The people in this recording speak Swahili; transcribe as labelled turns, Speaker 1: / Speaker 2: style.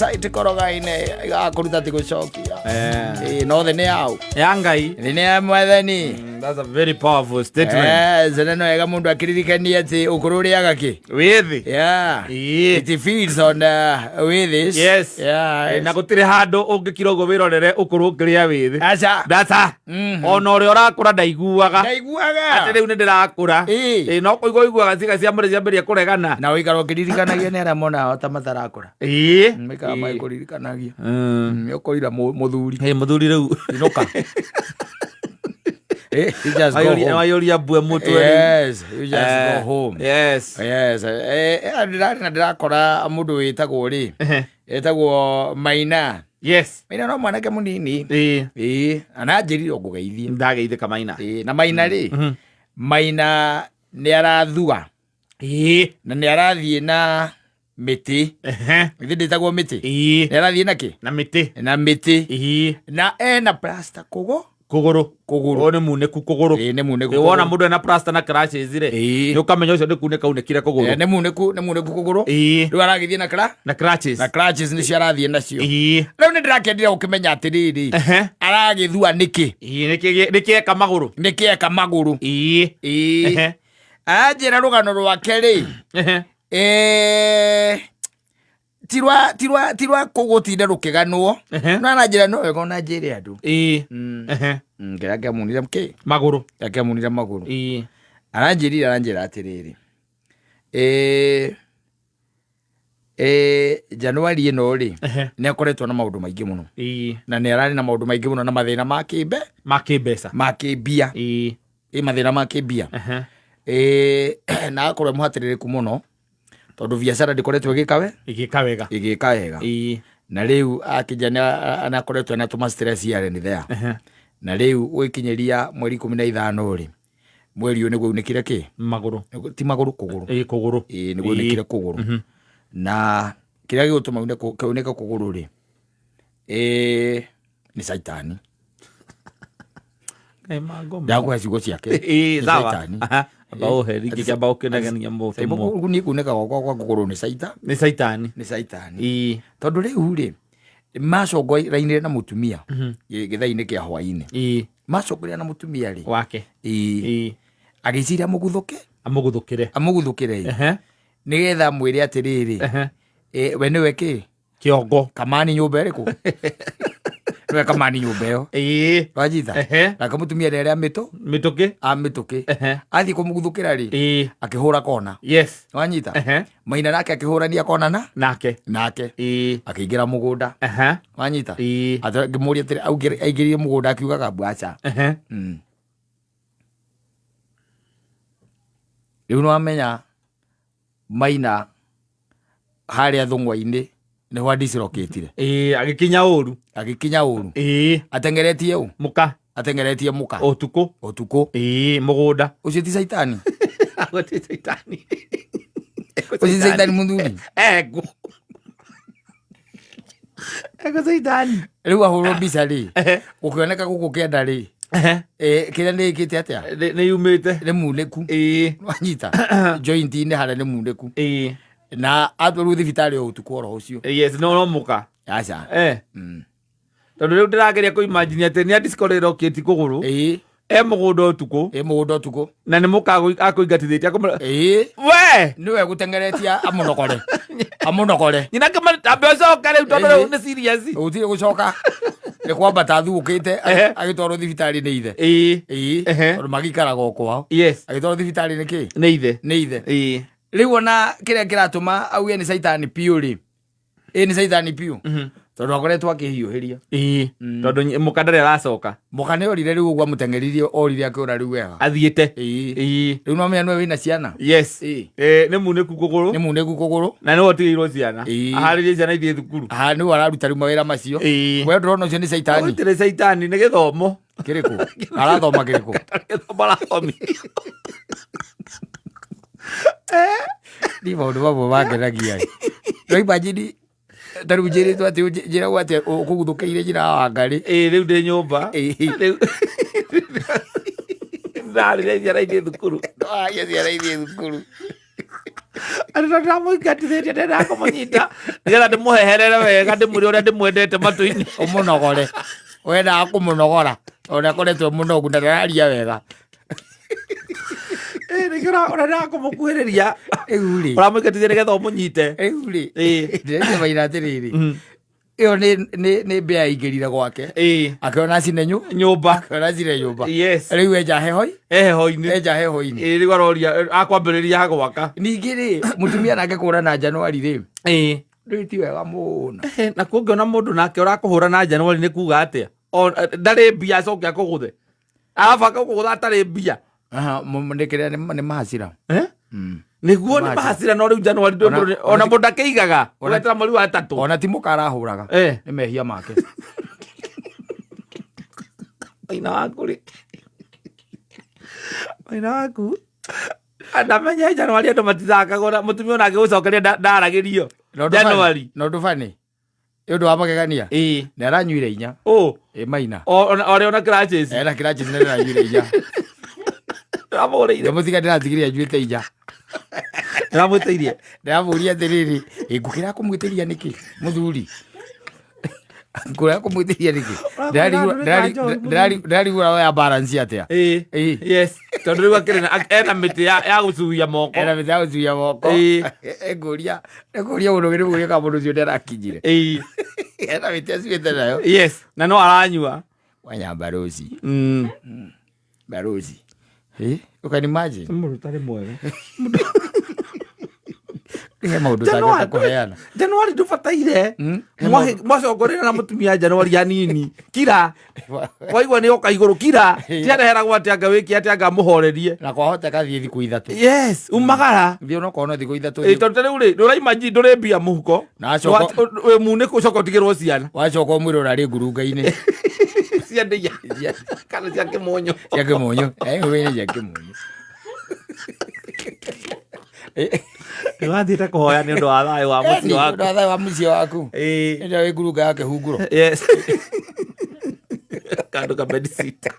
Speaker 1: site korogaine igakuruta tigucokia no the ne out
Speaker 2: yangai
Speaker 1: ne mwathani.
Speaker 2: That's a very powerful statement.
Speaker 1: Zeneno ega mundu akiririkania ati ukuriaga ki
Speaker 2: withi
Speaker 1: it feeds on with
Speaker 2: yes na gutire handu ungikira ugo wirorere ukurukiria withi
Speaker 1: acha
Speaker 2: data ona uri urakura ndaiguaga ati riu ni ndirakura no kuigua iguaga ciga cia mbere ciambiria kuregana
Speaker 1: na uikara ukiririkanagia nera mona ota matarakura mika mai kuririkanagia ukoira muthuri
Speaker 2: muthuri riu
Speaker 1: inoka you just go home.
Speaker 2: Ayoria bue mutu
Speaker 1: yes you just go home.
Speaker 2: Yes
Speaker 1: ndirakora mundu witagwo ri etagwo Maina.
Speaker 2: Yes
Speaker 1: Maina no mwanake munini ananjirire ngugeithie
Speaker 2: ndageithika Maina
Speaker 1: na Maina ri Maina ni arathua na ni arathie na miti nditagwo miti ni arathie na ki na miti na ena plaster kuguru
Speaker 2: one muneku kuguru
Speaker 1: ne muneku
Speaker 2: wona mundu ena plaster na crashes ire ni ukamenya ucio ndikuneka unekire kuguru
Speaker 1: ne muneku kuguru ru aragithie na crashes ni ciarathie nacio riu ni ndirakendire ukimenya atiriri aragithua niki
Speaker 2: nikieka maguru
Speaker 1: anjira rugano rwake ri tirwa kugutinda rukiganwo na njira no wega na njira andu ngiramunira maguru aranjira atiriri Januari ino ri ni akoretwo na maundu maingi muno na ni arari na maundu maingi muno na mathina makibia mathina makibia na akorwo muhatiririku muno tondu biacara ndikoretwo igika wega na riu akijana anakoretwo na tuma stress yare ni there na riu gwikinyeria mweri 15 ri mweri uyu niguo unikire ki
Speaker 2: maguru
Speaker 1: ti maguru kuguru niguo unikire kuguru na kiria gigutuma unika kuguru ri ni saitani ndagwa ciugo ciake
Speaker 2: sawa bao heri kikia bao kenagania mo
Speaker 1: temo ni kuneka kwa kuguru ni saitani tondu riu ri macogo rainire na mutumia githaini kia hwaini macogo na mutumia ri
Speaker 2: wake
Speaker 1: agiciria
Speaker 2: amuguthukire
Speaker 1: nigetha mwire atiriri we niwe ki
Speaker 2: kiongo
Speaker 1: kamani nyumba iriku niwe kamani nyumba iyo wajita na kamutumia rere amituki athi kumuguthukira ri akihura kona wanyita Maina nake akihurania kona nake akiingira mugunda wanyita atagimuri atiri aingiririe mugunda akiugaga bwacha riu no amenya Maina haria thungwa-ini ni hwa dislocatire
Speaker 2: agikinya uru
Speaker 1: atengeretie muka
Speaker 2: otuku mugunda
Speaker 1: ucio ti saitani ucio saitani muthuri
Speaker 2: ego saitani
Speaker 1: riu ahurwo mbica ri ukioneka guku kienda ri kiria ni ikite atia
Speaker 2: ni yumite
Speaker 1: ni muneku wanyita joint ini hara ni muneku na atwaru thibitari utuku oro ucio
Speaker 2: no muka
Speaker 1: acha
Speaker 2: tondu riu ndirageria ku imagine ati ni discolero kiti kuguru mugunda utuku na ni muka akuingatithitie we
Speaker 1: niwe gutengeretia amunokore
Speaker 2: nyina kama abecoka riu tondu ni serious
Speaker 1: utire gucoka ni kwamba tathukite agitwaro thibitari ni ithe tondu magikaraga kwao agitwaro thibitari ni ki ni ithe riu ona kiria kiratuma auge ni saitani piuri ni saitani piu tondu akoretwo akihiuhiria
Speaker 2: tondu muka ndari aracoka
Speaker 1: muka ni orire riu gwa mutengeririe orire akiura riu wega
Speaker 2: athiite
Speaker 1: riu no menya nwe wina ciana
Speaker 2: ni muneku kuguru na ni wotirirwo ciana aharirie ciana ithie thukuru
Speaker 1: ni wararuta riu mawira macio we ndurona ucio ni
Speaker 2: saitani ni githomo
Speaker 1: kiriku arathoma kiriku ni maundu mamwe mangenagia no imagine taru njiri tu ati njira wate ukuguthukiire njira wa ngari
Speaker 2: riu ndi nyumba riu ndari njira ithie thukuru Arĩra ndamũingatithĩtie ndĩrenda kũmũnyita nĩgetha ndĩmũheherere wega ndĩmwĩre ũrĩa ndĩmwendete matũ-inĩ.
Speaker 1: Ũmũnogore. Wendaga kũmũnogora. Ũrĩa akoretwo mũnogu na ndararia wega.
Speaker 2: Nĩkĩo ũrendaga kũmũkuhĩrĩria.
Speaker 1: Rĩu rĩ.
Speaker 2: Ũramũingatithia nĩgetha ũmũnyite.
Speaker 1: Rĩu rĩ. Ndĩrenda Maina atĩrĩrĩ. Iyo nĩ mbĩa ingĩrire gwake. Akĩona cine nyũmba. Akĩona cine nyũmba. Rĩu enja heho-inĩ.
Speaker 2: Heho-inĩ.
Speaker 1: Enja heho-inĩ.
Speaker 2: Rĩu aroria akwambĩrĩria gwaka.
Speaker 1: Ningĩ rĩ mũtumia nake kũra na Januari rĩ. Rĩu ti wega mũno.
Speaker 2: Na kũngĩona mũndũ nake ũrakũhũra na Januari nĩ kuga atĩa? Ndarĩ mbia acoke akũgũthe. Arabu akũgũtha atarĩ mbia.
Speaker 1: Nĩkĩrĩa nĩ mahacira.
Speaker 2: Nĩguo nĩ mahacira no rĩu Januari ona mũndũ akĩigaga ũretera mweri wa ĩtatũ.
Speaker 1: Ona ti mũka arahũraga. Nĩ mehia make.
Speaker 2: Maina waku rĩ. Maina waku. Ndamenya Januari andũ matithakaga mũtumia ona angĩgũcokeria ndaragĩrio. Januari.
Speaker 1: No ndũbani. Ũndũ wa magegania. Nĩ aranyuire inya. Maina.
Speaker 2: Orĩ ona crashes.
Speaker 1: Na crashes nĩ aranyuire inya.
Speaker 2: Ndamũgũrĩire.
Speaker 1: Mũtiga ndĩratigire anjuĩte inya.
Speaker 2: Ndĩramwĩtĩirie.
Speaker 1: Ndĩramũria atĩrĩrĩ, ngũkĩra kũmwĩtĩria nĩkĩ mũthuri? Ngũkĩra kũmwĩtĩria nĩkĩ? Ndĩrarigũra ya balance atĩa?
Speaker 2: Yes. Tondũ rĩu akĩrĩ ena mĩtĩ ya gũcuhia moko.
Speaker 1: Ena mĩtĩ ya gũcuhia moko. Ngũria mũndũ gĩrĩ mũgĩka mũndũ ũcio ndarakinyire. Ena mĩtĩ acuĩte nayo.
Speaker 2: Yes. Na no aranyua.
Speaker 1: Wanya Barosi. Barosi. You can imagine.
Speaker 2: Mũndũ tarĩ mwega. Januari ndũbataire mwacongorera na mũtumia Januari anini kira waigua nĩ oka igũrũ kira tiareheragwo atĩ anga wĩke atĩ anga mũhorerie
Speaker 1: na kwahoteka thiĩ thikũ ithatũ.
Speaker 2: Yes umagara
Speaker 1: thiĩ onokorwo no thikũ ithatũ.
Speaker 2: Tondũ rĩu rĩ ndũraimagine ndũrĩ mbia mũhuko wĩ munĩkũ ũcoka ũtigĩrwo ciana
Speaker 1: wacoka mwĩrĩ ũrarĩ ngurunga-inĩ
Speaker 2: cia ndĩya kana cia kĩmonyo
Speaker 1: wĩnĩ cia kĩmonyo.
Speaker 2: Nĩwathiĩte kũhoya nĩ ũndũ wa thayũ wa mũciĩ waku.
Speaker 1: Nĩ ũndũ wa thayũ wa mũciĩ waku. Nĩndĩra wĩ ngurunga ya kĩhunguro.
Speaker 2: Yes. Kando ka bedsitter.